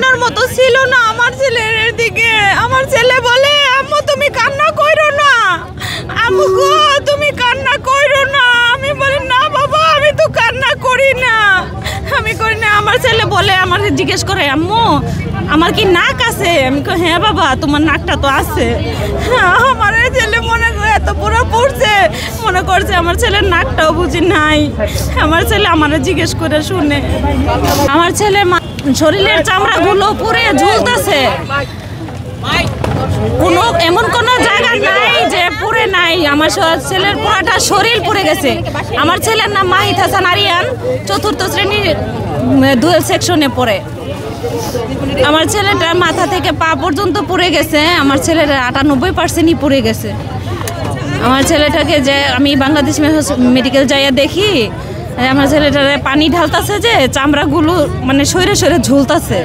তাকানোর মতো ছিল না আমার ছেলের দিকে। আমার ছেলে বলে, আম্মু তুমি কান্না কইরো না, আম্মু গো তুমি কান্না কইরো না। আমি বলি, না বাবা আমি তো কান্না করি না, আমি করি না। আমার ছেলে বলে, আমাকে জিজ্ঞেস করে, আম্মু আমার কি নাক আছে? আমি কই, হ্যাঁ বাবা তোমার নাকটা তো আছে। আমার ছেলে মনে করে এত পুরো পড়ছে, মনে করছে আমার ছেলের নাকটাও বুঝি নাই। আমার ছেলে আমার জিজ্ঞেস করে শুনে। আমার ছেলের শরীরের চামড়াগুলো পুরে ঝুলতেছে, কোনো এমন কোনো জায়গা নাই যে পুরে নাই। আমার ছেলের পুরাটা শরীর পুড়ে গেছে। আমার ছেলের নাম মাহিদ হাসান আরিয়ান, 4th শ্রেণীর 2 সেকশনে পড়ে। আমার ছেলেটার মাথা থেকে পা পর্যন্ত পুড়ে গেছে। আমার ছেলের 98%ই পুড়ে গেছে। আমার ছেলেটাকে যে আমি বাংলাদেশ মেডিকেল যাইয়া দেখি, আমার ছেলেটারে পানি ঢালতেছে যে চামড়াগুলো মানে সরে সরে ঝুলতেছে।